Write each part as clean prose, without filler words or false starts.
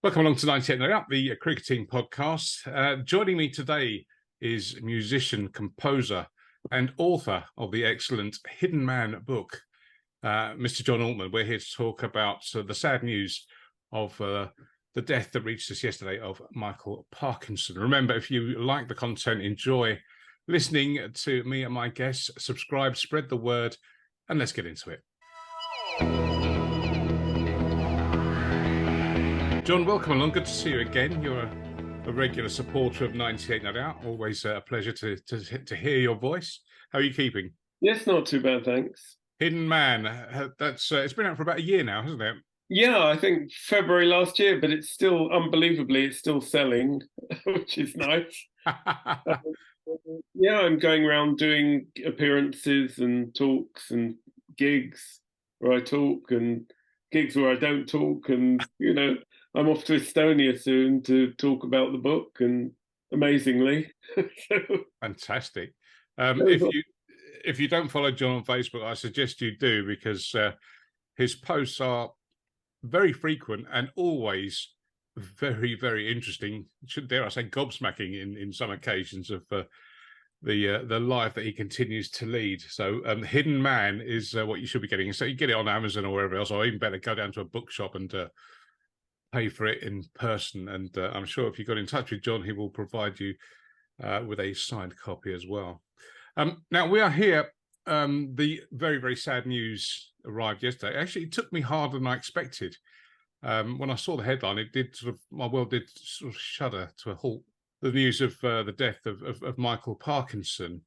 Welcome along to 98 No Doubt, the cricketing podcast. Joining me today is musician, composer, and author of the excellent Hidden Man book, Mr. John Altman. We're here to talk about the sad news of the death that reached us yesterday of Michael Parkinson. Remember, if you like the content, enjoy listening to me and my guests, subscribe, spread the word, and let's get into it. John, welcome along. Good to see you again. You're a regular supporter of 98 No Doubt. Always a pleasure to hear your voice. How are you keeping? Yes, not too bad, thanks. Hidden Man. That's it's been out for about a year now, hasn't it? Yeah, I think February last year, but it's still, unbelievably, it's still selling, which is nice. Yeah, I'm going around doing appearances and talks and gigs where I talk and gigs where I don't talk. And, I'm off to Estonia soon to talk about the book, and amazingly. Fantastic. If you don't follow John on Facebook, I suggest you do, because his posts are very frequent and always very, very interesting. Dare I say, gobsmacking in some occasions of the life that he continues to lead. So Hidden Man is what you should be getting. So you get it on Amazon or wherever else, or even better, go down to a bookshop and pay for it in person. And I'm sure if you got in touch with John, he will provide you with a signed copy as well. Now we are here. The very, very sad news arrived yesterday. Actually, it took me harder than I expected. When I saw the headline, it did my world did sort of shudder to a halt. The news of the death of Michael Parkinson.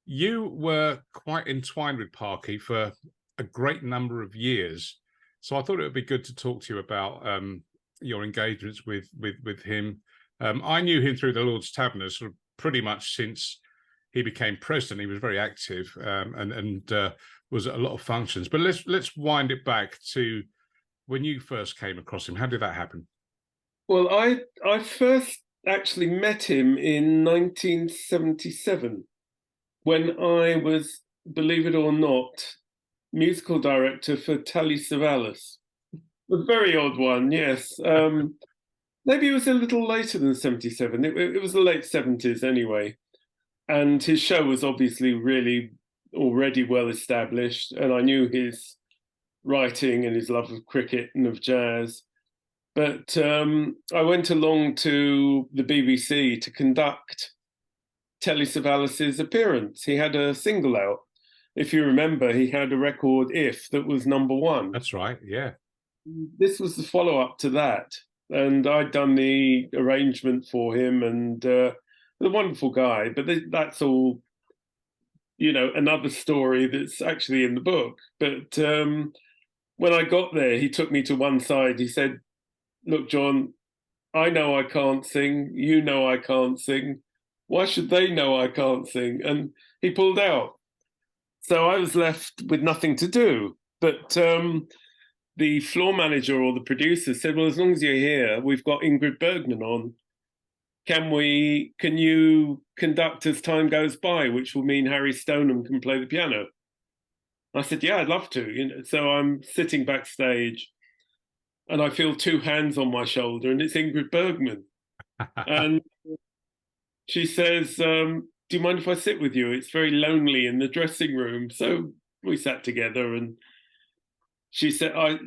You were quite entwined with Parky for a great number of years, so I thought it would be good to talk to you about your engagements with him. I knew him through the Lord's Taverners sort of pretty much since he became president. He was very active and was at a lot of functions. But let's wind it back to when you first came across him. How did that happen? Well, I first actually met him in 1977 when I was, believe it or not, musical director for Telly Savalas. A very odd one, yes. Maybe it was a little later than 77. It was the late 70s anyway. And his show was obviously really already well established. And I knew his writing and his love of cricket and of jazz. But I went along to the BBC to conduct Telly Savalas's appearance. He had a single out. If you remember, he had a record, If, that was #1. That's right, yeah. This was the follow-up to that. And I'd done the arrangement for him, and a wonderful guy. But that's all, another story that's actually in the book. But when I got there, he took me to one side. He said, "Look, John, I know I can't sing. You know I can't sing. Why should they know I can't sing?" And he pulled out. So I was left with nothing to do. But the floor manager or the producer said, "Well, as long as you're here, we've got Ingrid Bergman on. Can you conduct as time goes by, which will mean Harry Stoneham can play the piano?" I said, "Yeah, I'd love to." So I'm sitting backstage, and I feel two hands on my shoulder, and it's Ingrid Bergman. And she says, "Do you mind if I sit with you? It's very lonely in the dressing room." So we sat together, and she said, I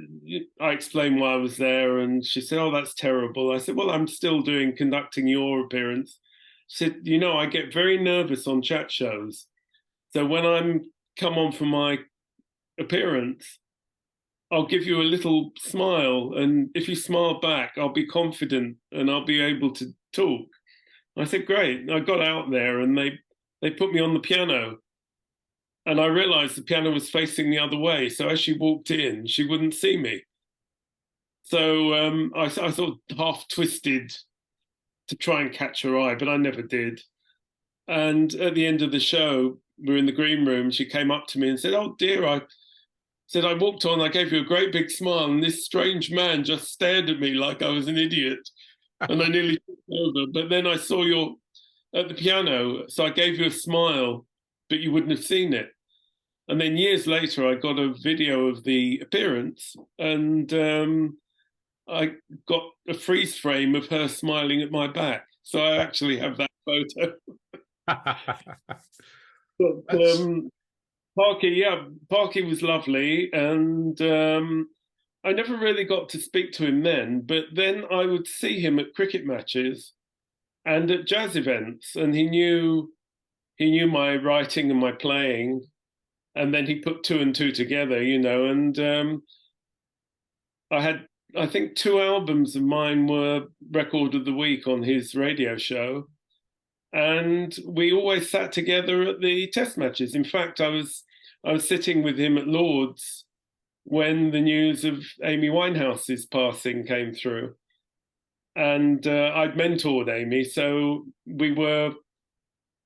explained why I was there, and she said, "Oh, that's terrible." I said, "Well, I'm still conducting your appearance." She said, "I get very nervous on chat shows. So when I'm come on for my appearance, I'll give you a little smile, and if you smile back, I'll be confident and I'll be able to talk." I said, "Great." I got out there and they put me on the piano, and I realized the piano was facing the other way. So as she walked in, she wouldn't see me. So I sort of half twisted to try and catch her eye, but I never did. And at the end of the show, we were in the green room. She came up to me and said, "Oh dear," I walked on, I gave you a great big smile, and this strange man just stared at me like I was an idiot. And I nearly took over. But then I saw you at the piano, so I gave you a smile, but you wouldn't have seen it. And then years later, I got a video of the appearance, and I got a freeze frame of her smiling at my back. So I actually have that photo. But That's Parky was lovely, and I never really got to speak to him then. But then I would see him at cricket matches and at jazz events, and he knew my writing and my playing, and then he put two and two together, and I think 2 albums of mine were record of the week on his radio show, and we always sat together at the test matches. In fact, I was sitting with him at Lord's when the news of Amy Winehouse's passing came through, and I'd mentored Amy, so we were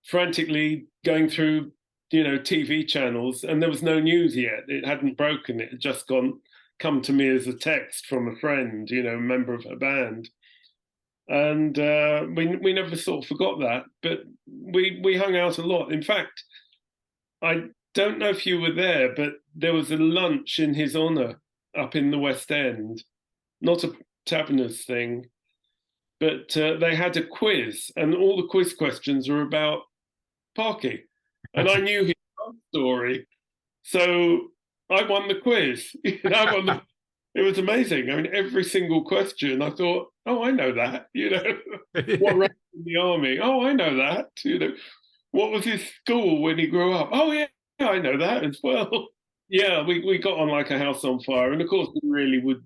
frantically going through, TV channels, and there was no news yet. It hadn't broken. It had just come to me as a text from a friend, a member of her band, and we never sort of forgot that. But we hung out a lot. In fact, I don't know if you were there, but there was a lunch in his honour up in the West End, not a Taverners thing, but they had a quiz, and all the quiz questions were about Parky, and I knew his story, so I won the quiz. It was amazing. I mean, every single question, I thought, "Oh, I know that." What rank in the army? Oh, I know that. What was his school when he grew up? Oh, yeah, I know that as well. Yeah, we got on like a house on fire, and of course, he really would.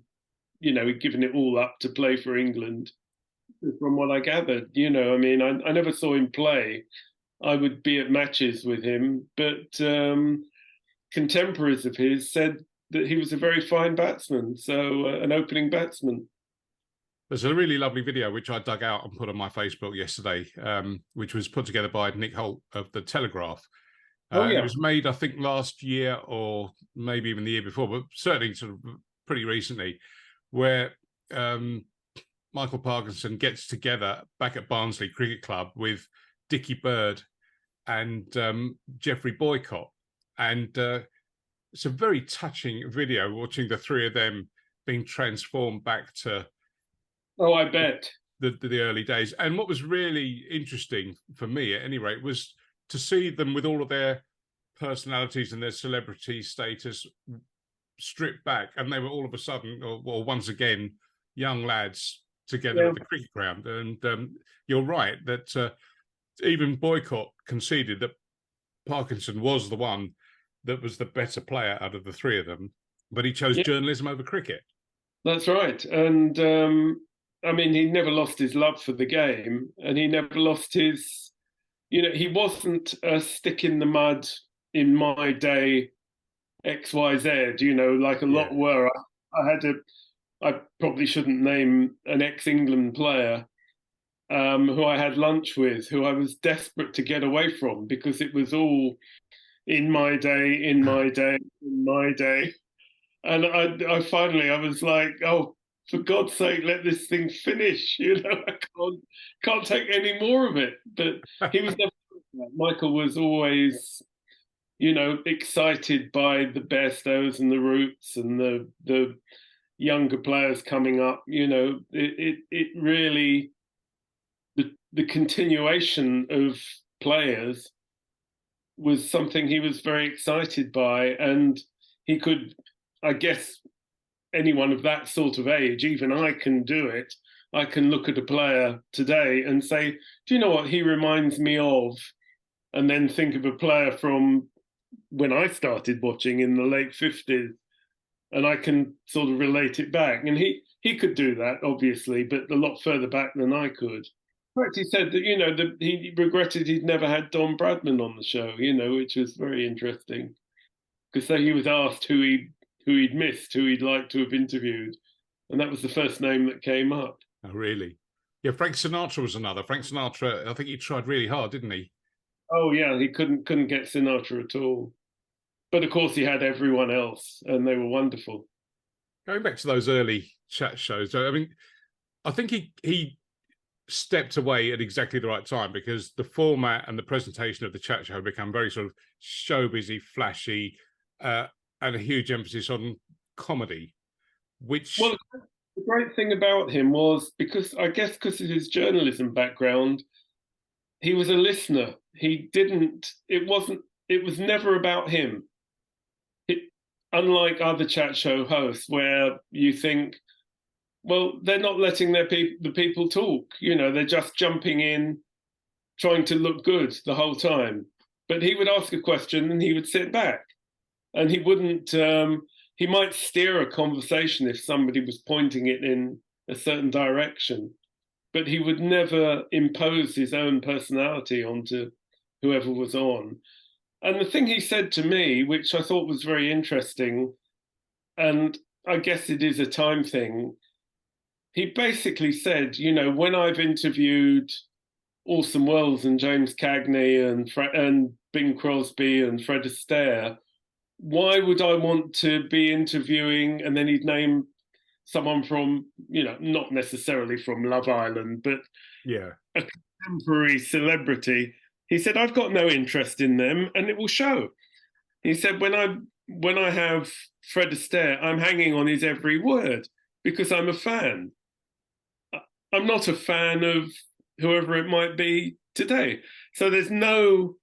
He'd given it all up to play for England. From what I gathered, I mean, I never saw him play. I would be at matches with him, but contemporaries of his said that he was a very fine batsman, so an opening batsman. There's a really lovely video which I dug out and put on my Facebook yesterday, which was put together by Nick Holt of The Telegraph. Oh, yeah. It was made, I think, last year or maybe even the year before, but certainly sort of pretty recently, where Michael Parkinson gets together back at Barnsley Cricket Club with Dickie Bird and Geoffrey Boycott. And it's a very touching video watching the three of them being transformed back to I bet the early days. And what was really interesting for me, at any rate, was to see them with all of their personalities and their celebrity status stripped back, and they were all of a sudden, or once again, young lads together at the cricket ground. And you're right that even Boycott conceded that Parkinson was the one that was the better player out of the three of them, but he chose journalism over cricket. That's right. And I mean, he never lost his love for the game, and he never lost his, he wasn't a stick in the mud in my day XYZ, like a lot were. I probably shouldn't name an ex-England player who I had lunch with, who I was desperate to get away from because it was all in my day, in my day, in my day. And I finally, I was like, oh, for God's sake, let this thing finish. I can't take any more of it. But he was never. Michael was always, excited by the Bairstows and the Roots and the younger players coming up. It really, the continuation of players was something he was very excited by, and he could, I guess, anyone of that sort of age, even I can do it. I can look at a player today and say, do you know what he reminds me of? And then think of a player from when I started watching in the late 50s, and I can sort of relate it back. And he could do that, obviously, but a lot further back than I could. In fact, he said that, he regretted he'd never had Don Bradman on the show, which was very interesting. Because he was asked who he'd missed, who he'd like to have interviewed. And that was the first name that came up. Oh, really? Yeah, Frank Sinatra was another. Frank Sinatra, I think he tried really hard, didn't he? Oh, yeah, he couldn't get Sinatra at all. But of course, he had everyone else, and they were wonderful. Going back to those early chat shows, I mean, I think he stepped away at exactly the right time, because the format and the presentation of the chat show had become very sort of showbizy, flashy, and a huge emphasis on comedy, which... Well, The great thing about him was, because I guess because of his journalism background, he was a listener. He didn't. It wasn't. It was never about him. It, unlike other chat show hosts, where you think, well, they're not letting the people talk. They're just jumping in, trying to look good the whole time. But he would ask a question and he would sit back, and he wouldn't. He might steer a conversation if somebody was pointing it in a certain direction, but he would never impose his own personality onto whoever was on. And the thing he said to me, which I thought was very interesting, and I guess it is a time thing, he basically said, when I've interviewed Orson Welles and James Cagney and Bing Crosby and Fred Astaire, why would I want to be interviewing? And then he'd name someone from, not necessarily from Love Island, but Yeah. a contemporary celebrity. He said, I've got no interest in them, and it will show. He said, when I have Fred Astaire, I'm hanging on his every word because I'm a fan. I'm not a fan of whoever it might be today. So there's no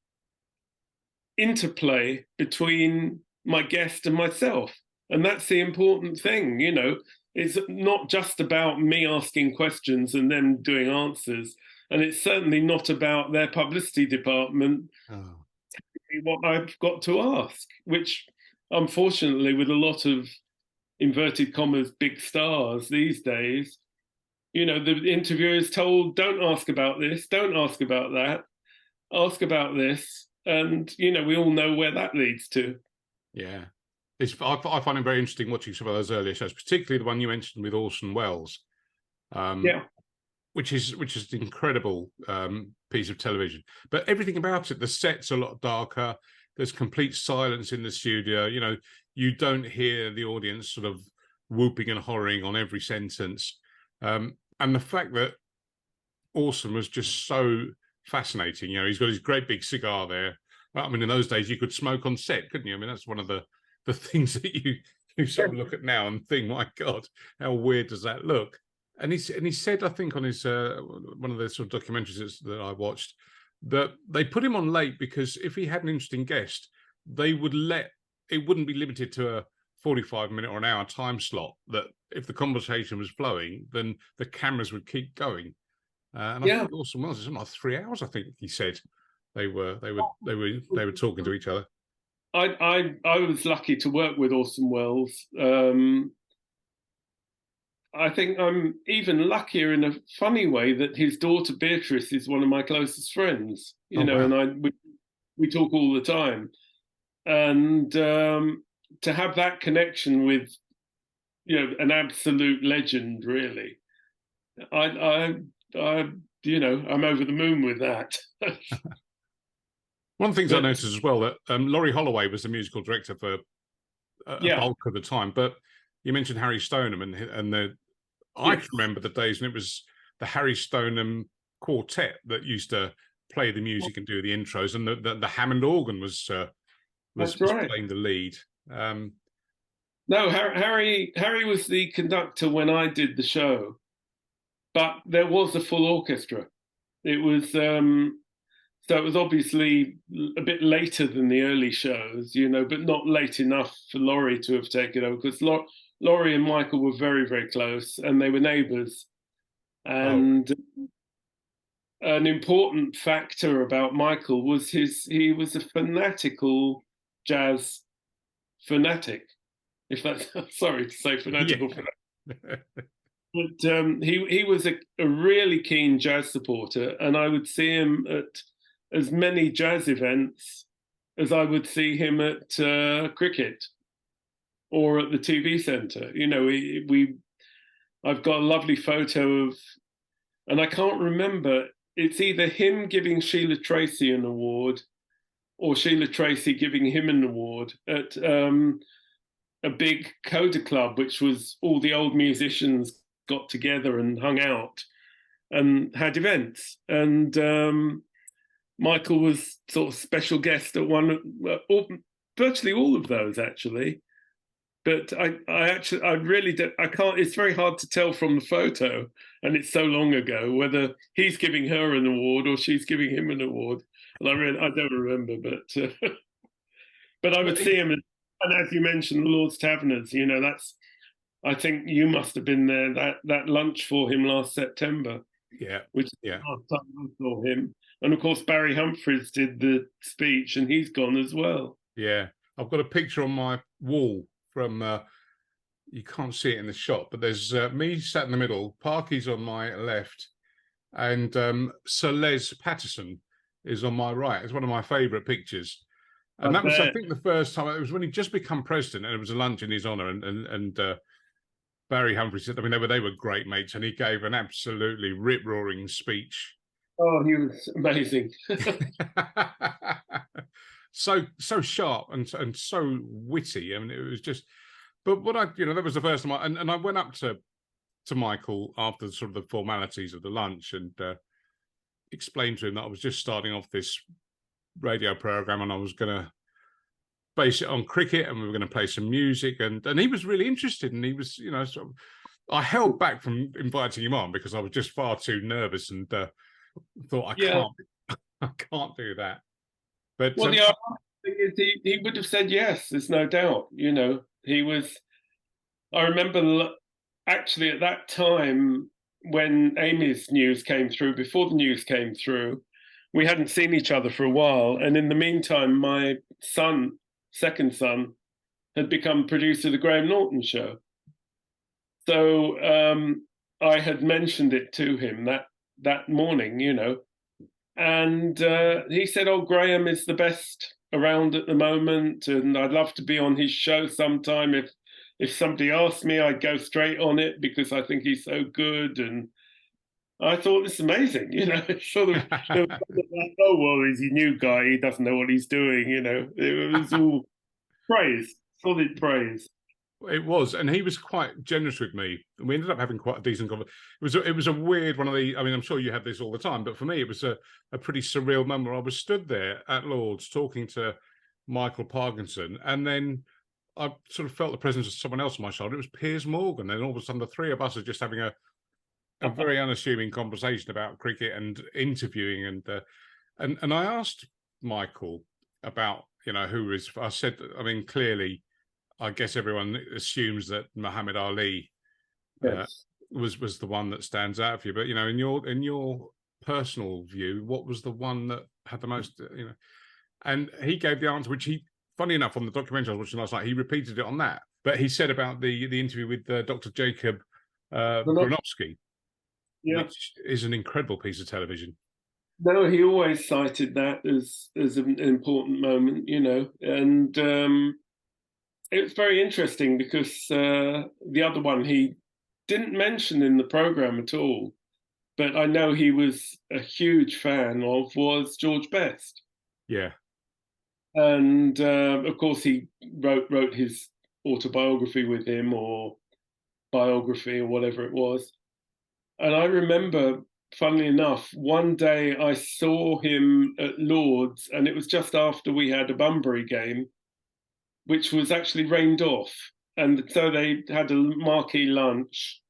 interplay between my guest and myself. And that's the important thing, It's not just about me asking questions and them doing answers. And it's certainly not about their publicity department what I've got to ask, which unfortunately, with a lot of inverted commas, big stars these days, the interviewer is told, don't ask about this, don't ask about that, ask about this. And, we all know where that leads to. Yeah. I find it very interesting watching some of those earlier shows, particularly the one you mentioned with Orson Welles. Yeah. Which is an incredible piece of television. But everything about it, the set's a lot darker. There's complete silence in the studio. You don't hear the audience sort of whooping and hollering on every sentence. And the fact that Orson was just so fascinating. He's got his great big cigar there. Well, I mean, in those days, you could smoke on set, couldn't you? I mean, that's one of the things that you sort of look at now and think, my God, how weird does that look? And he said, I think on his one of the sort of documentaries that I watched, that they put him on late because if he had an interesting guest, they would it wouldn't be limited to a 45-minute or an hour time slot. That if the conversation was flowing, then the cameras would keep going. And I think Orson Welles is like 3 hours. I think he said they were talking to each other. I was lucky to work with Orson Welles. I think I'm even luckier in a funny way that his daughter Beatrice is one of my closest friends, wow. and we talk all the time. And to have that connection with, an absolute legend, really, I'm over the moon with that. One of the things I noticed as well that Laurie Holloway was the musical director for a bulk of the time, but you mentioned Harry Stoneham and I can remember the days when it was the Harry Stoneham quartet that used to play the music and do the intros, and the Hammond organ was playing the lead. No, Harry was the conductor when I did the show, but there was a full orchestra. It was so it was obviously a bit later than the early shows, but not late enough for Laurie to have taken over, because Laurie and Michael were very, very close, and they were neighbours. And an important factor about Michael was he was a fanatical jazz fanatic, if that's sorry to say fanatical fanatic. But he was a really keen jazz supporter, and I would see him at as many jazz events as I would see him at cricket or at the TV centre. I've got a lovely photo of, and I can't remember, it's either him giving Sheila Tracy an award or Sheila Tracy giving him an award at a big coda club, which was all the old musicians got together and hung out and had events. And Michael was sort of special guest at virtually all of those, actually. But I really don't, I can't. It's very hard to tell from the photo, and it's so long ago, whether he's giving her an award or she's giving him an award. And I don't remember, but I would see him, and as you mentioned, the Lord's Taverners. You know, that's, I think you must have been there, that lunch for him last September, Yeah, which is yeah, the last time I saw him. And of course, Barry Humphries did the speech, and he's gone as well. yeah. I've got a picture on my wall from. You can't see it in the shot, but there's me sat in the middle, Parky's on my left, and Sir Les Patterson is on my right. It's one of my favourite pictures. And that was, I think, the first time. It was when he'd just become president, and it was a lunch in his honour. And Barry Humphries said, I mean, they were great mates, and he gave an absolutely rip-roaring speech. Oh, he was amazing. so sharp and so witty. I mean, it was just. But what that was the first time, and I went up to Michael after sort of the formalities of the lunch and explained to him that I was just starting off this radio program and I was going to base it on cricket and we were going to play some music, and he was really interested, and he was, sort of, I held back from inviting him on because I was just far too nervous and thought I can't do that. But well, the ironic thing is he would have said yes. There's no doubt. He was. I remember actually at that time when Amy's news came through. Before the news came through, we hadn't seen each other for a while, and in the meantime, my second son, had become producer of the Graham Norton show. So I had mentioned it to him that morning, and he said, "Oh, Graham is the best around at the moment, and I'd love to be on his show sometime. If somebody asked me, I'd go straight on it because I think he's so good." And I thought, this is amazing, sort of, oh, well, he's a new guy, he doesn't know what he's doing, It was all praise, solid praise. It was, and he was quite generous with me. We ended up having quite a decent conversation. It was a weird one of the. I mean, I'm sure you have this all the time, but for me, it was a pretty surreal moment where I was stood there at Lord's talking to Michael Parkinson, and then I sort of felt the presence of someone else on my shoulder. It was Piers Morgan, and all of a sudden, the three of us are just having a very unassuming conversation about cricket and interviewing, and I asked Michael about who is. I said, I mean, clearly, I guess everyone assumes that Muhammad Ali was the one that stands out for you. But in your personal view, what was the one that had the most? And he gave the answer, which he, funny enough, on the documentary I was watching last night, he repeated it on that. But he said about the interview with Dr. Jacob Gronowski, which is an incredible piece of television. No, he always cited that as an important moment, and it was very interesting because the other one he didn't mention in the program at all, but I know he was a huge fan of, was George Best. Yeah. And of course he wrote his autobiography with him, or biography, or whatever it was. And I remember, funnily enough, one day I saw him at Lord's, and it was just after we had a Bunbury game, which was actually rained off. And so they had a marquee lunch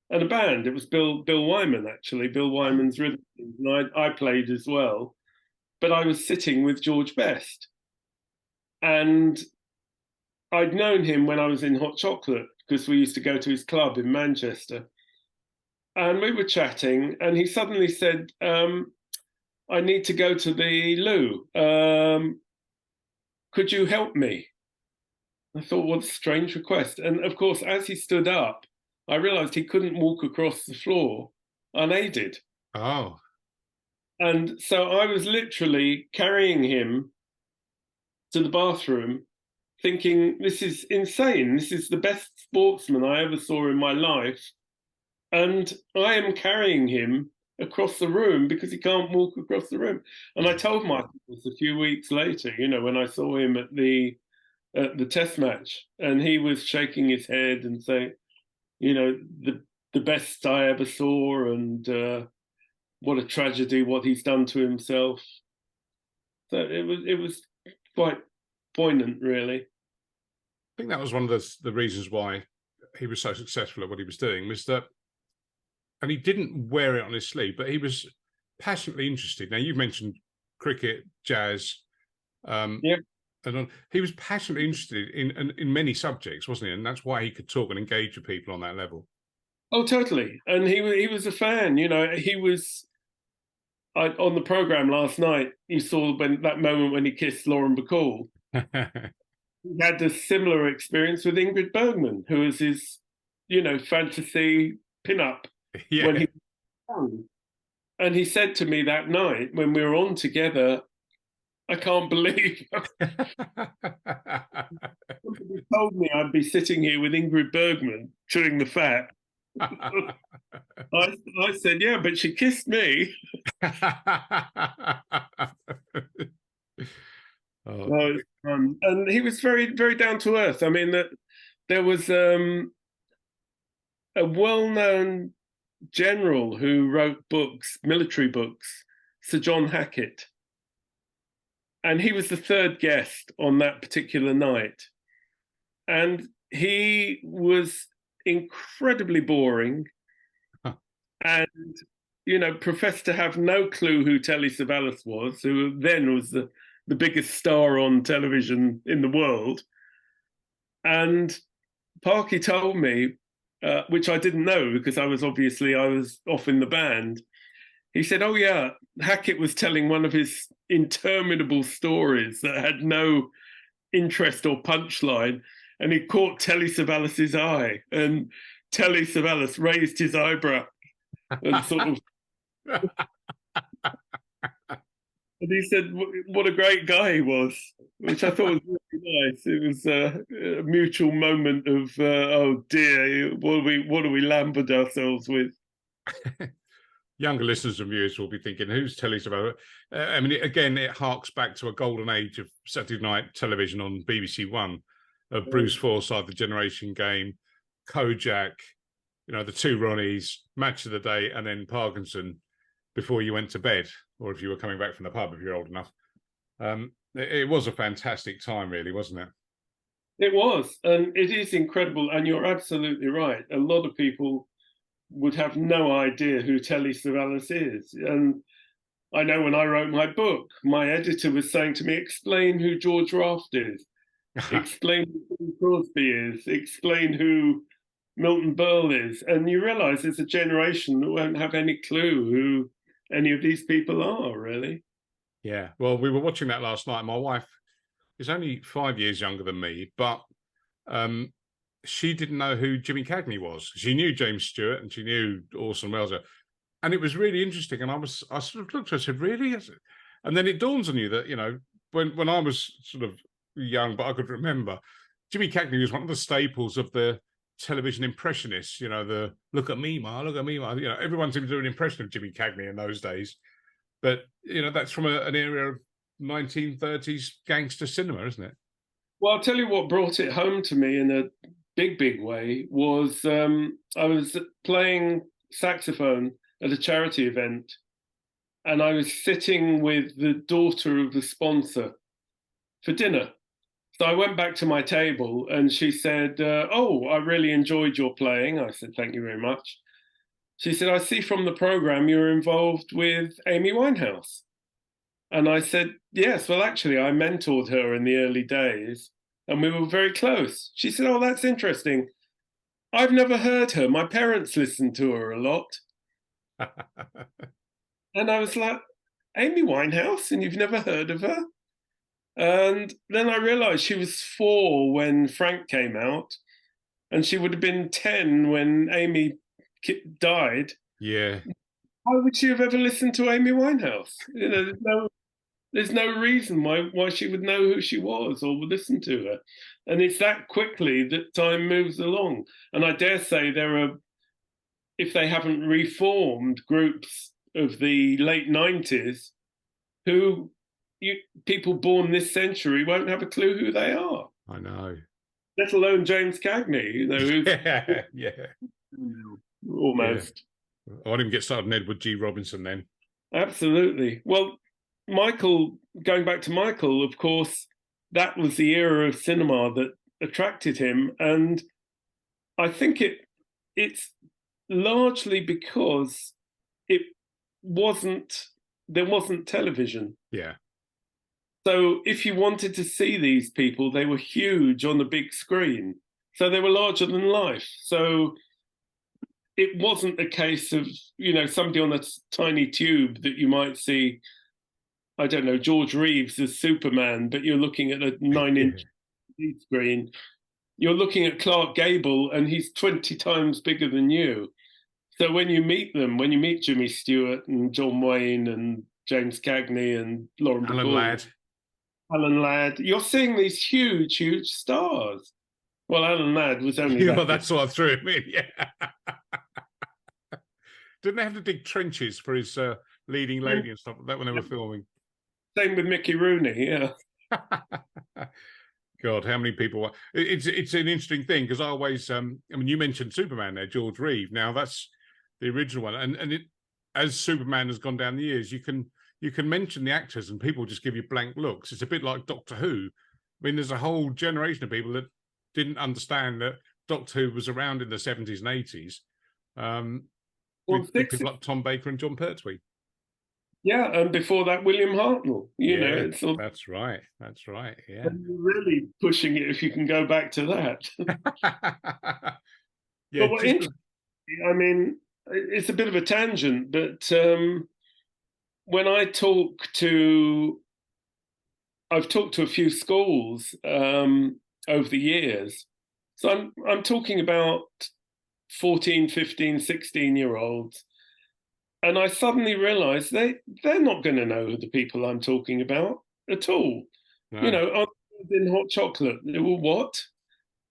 and a band. It was Bill Wyman, actually, Bill Wyman's rhythm. And I played as well. But I was sitting with George Best. And I'd known him when I was in Hot Chocolate, because we used to go to his club in Manchester. And we were chatting, and he suddenly said, I need to go to the loo. Could you help me? I thought, what a strange request. And of course, as he stood up, I realized he couldn't walk across the floor unaided. Oh. And so I was literally carrying him to the bathroom, thinking, this is insane. This is the best sportsman I ever saw in my life. And I am carrying him across the room because he can't walk across the room. And I told Michael this a few weeks later, when I saw him at the test match, and he was shaking his head and saying, the best I ever saw, and what a tragedy what he's done to himself. So it was quite poignant, really. think that was one of the reasons why he was so successful at what he was doing, was that, and he didn't wear it on his sleeve, but he was passionately interested. Now, you mentioned cricket, jazz, Yeah. and he was passionately interested in many subjects, wasn't he? And that's why he could talk and engage with people on that level. Oh, totally. And he was a fan. You know, he was on the program last night. You saw that moment when he kissed Lauren Bacall. He had a similar experience with Ingrid Bergman, who was his, fantasy pinup when Yeah. he was young. And he said to me that night when we were on together, I can't believe somebody told me I'd be sitting here with Ingrid Bergman chewing the fat. I said, yeah, but she kissed me. Oh. And he was very, very down to earth. I mean, that there was a well-known general who wrote books, military books, Sir John Hackett. And he was the third guest on that particular night. And he was incredibly boring and, professed to have no clue who Telly Savalas was, who then was the biggest star on television in the world. And Parky told me, which I didn't know because I was off in the band. He said, oh, yeah, Hackett was telling one of his interminable stories that had no interest or punchline. And he caught Telly Savalas's eye. And Telly Savalas raised his eyebrow and sort of... And he said, what a great guy he was, which I thought was really nice. It was a mutual moment of, oh, dear, what are we lambered ourselves with? Younger listeners and viewers will be thinking, who's Telly Savalas? I mean, again, it harks back to a golden age of Saturday night television on BBC One, of Bruce Forsyth, The Generation Game, Kojak, the two Ronnies, Match of the Day, and then Parkinson before you went to bed, or if you were coming back from the pub, if you're old enough. It was a fantastic time, really, wasn't it? It was, and it is incredible, and you're absolutely right. A lot of people would have no idea who Telly Savalas is. And I know when I wrote my book, my editor was saying to me, explain who George Raft is, explain who Bing Crosby is, explain who Milton Berle is. And you realise there's a generation that won't have any clue who any of these people are, really. Yeah, well, we were watching that last night. My wife is only 5 years younger than me, but she didn't know who Jimmy Cagney was. She knew James Stewart and she knew Orson Welles. And it was really interesting. And I sort of looked at her and said, really? And then it dawns on you that, when I was sort of young, but I could remember, Jimmy Cagney was one of the staples of the television impressionists, the look at me, Ma, look at me, Ma. Everyone seemed to do an impression of Jimmy Cagney in those days. But, that's from an era of 1930s gangster cinema, isn't it? Well, I'll tell you what brought it home to me in a big, big way was I was playing saxophone at a charity event and I was sitting with the daughter of the sponsor for dinner. So I went back to my table and she said, oh, I really enjoyed your playing. I said, thank you very much. She said, I see from the program you're involved with Amy Winehouse. And I said, yes, well, actually, I mentored her in the early days and we were very close. She said, oh, that's interesting. I've never heard her. My parents listened to her a lot. And I was like, Amy Winehouse, and you've never heard of her? And then I realized she was 4 when Frank came out, and she would have been 10 when Amy died. Yeah. Why would she have ever listened to Amy Winehouse? There's no reason why she would know who she was or would listen to her. And it's that quickly that time moves along. And I dare say there are, if they haven't reformed, groups of the late 90s who people born this century won't have a clue who they are. I know. Let alone James Cagney, Yeah. Almost. Yeah. I didn't get started on Edward G. Robinson then. Absolutely. Well, Michael, going back to Michael, of course, that was the era of cinema that attracted him, and I think it's largely because it there wasn't television. Yeah. So if you wanted to see these people, they were huge on the big screen. So they were larger than life. So it wasn't a case of, somebody on a tiny tube that you might see, I don't know, George Reeves as Superman, but you're looking at a 9-inch screen. You're looking at Clark Gable, and he's 20 times bigger than you. So when you meet them, when you meet Jimmy Stewart and John Wayne and James Cagney and Lauren Bacall, Alan Ladd, you're seeing these huge, huge stars. Well, Alan Ladd was only that's what I threw him in, yeah. Didn't they have to dig trenches for his leading lady and stuff like that when they were filming? Same with Mickey Rooney, yeah. God, how many people? It's an interesting thing because I always, you mentioned Superman there, George Reeve. Now that's the original one, and as Superman has gone down the years, you can mention the actors and people just give you blank looks. It's a bit like Doctor Who. I mean, there's a whole generation of people that didn't understand that Doctor Who was around in the 70s and 80s. With people like Tom Baker and John Pertwee. Yeah, and before that, William Hartnell. That's right. That's right. Yeah, really pushing it if you can go back to that. Yeah, but I mean, it's a bit of a tangent, but when I've talked to a few schools over the years. So I'm talking about 14, 15, 16-year-olds. And I suddenly realized they're not going to know the people I'm talking about at all. No. In hot chocolate. Well, what?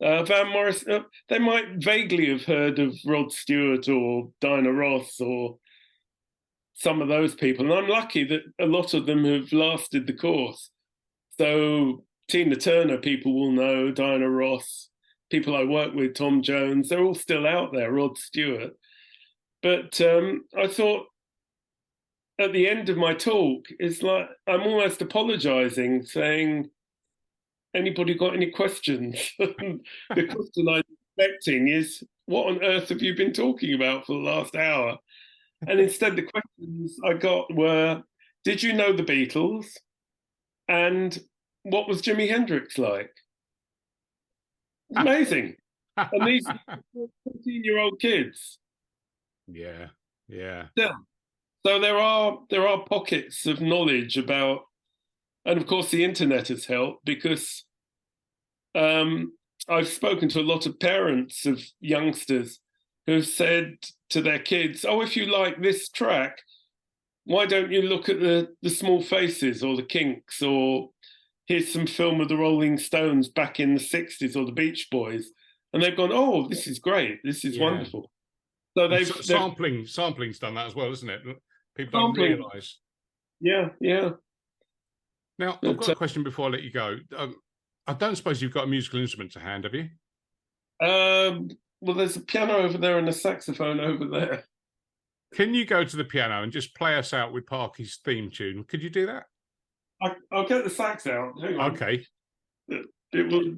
Van Morris, they might vaguely have heard of Rod Stewart or Diana Ross or some of those people. And I'm lucky that a lot of them have lasted the course. So Tina Turner, people will know, Diana Ross, people I work with, Tom Jones, they're all still out there, Rod Stewart. But I thought at the end of my talk, it's like I'm almost apologizing, saying, anybody got any questions? The question I'm expecting is, what on earth have you been talking about for the last hour? And instead, the questions I got were, did you know the Beatles? And what was Jimi Hendrix like? Amazing. And these 14-year-old kids. Yeah. So there are pockets of knowledge about, and of course the internet has helped because I've spoken to a lot of parents of youngsters who've said to their kids, oh, if you like this track, why don't you look at the Small Faces or the Kinks, or here's some film of the Rolling Stones back in the 60s or the Beach Boys. And they've gone, oh, this is great. This is wonderful. So sampling's done that as well, isn't it? People don't realise. Yeah. Now, I've got a question before I let you go. I don't suppose you've got a musical instrument to hand, have you? Well, there's a piano over there and a saxophone over there. Can you go to the piano and just play us out with Parky's theme tune? Could you do that? I'll get the sax out. Hang on. Okay. It will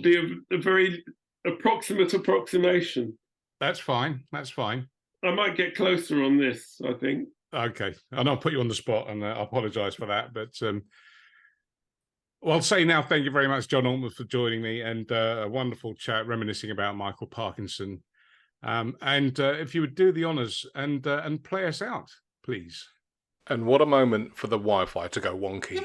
be a very approximate approximation. That's fine. I might get closer on this, I think. Okay. And I'll put you on the spot, and I apologise for that. But I'll say now, thank you very much, John Altman, for joining me, and a wonderful chat reminiscing about Michael Parkinson. And if you would do the honours and play us out, please. And what a moment for the Wi-Fi to go wonky.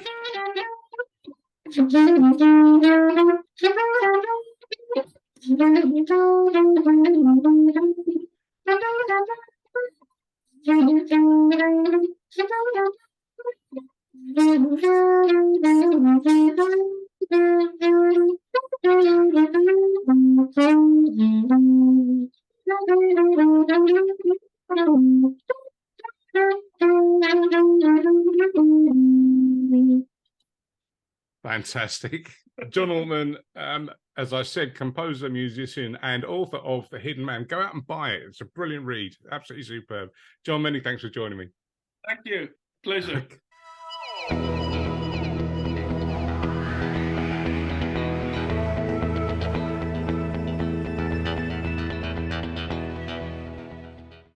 Fantastic. John Altman, as I said, composer, musician, and author of The Hidden Man. Go out and buy it. It's a brilliant read. Absolutely superb. John, many thanks for joining me. Thank you. Pleasure.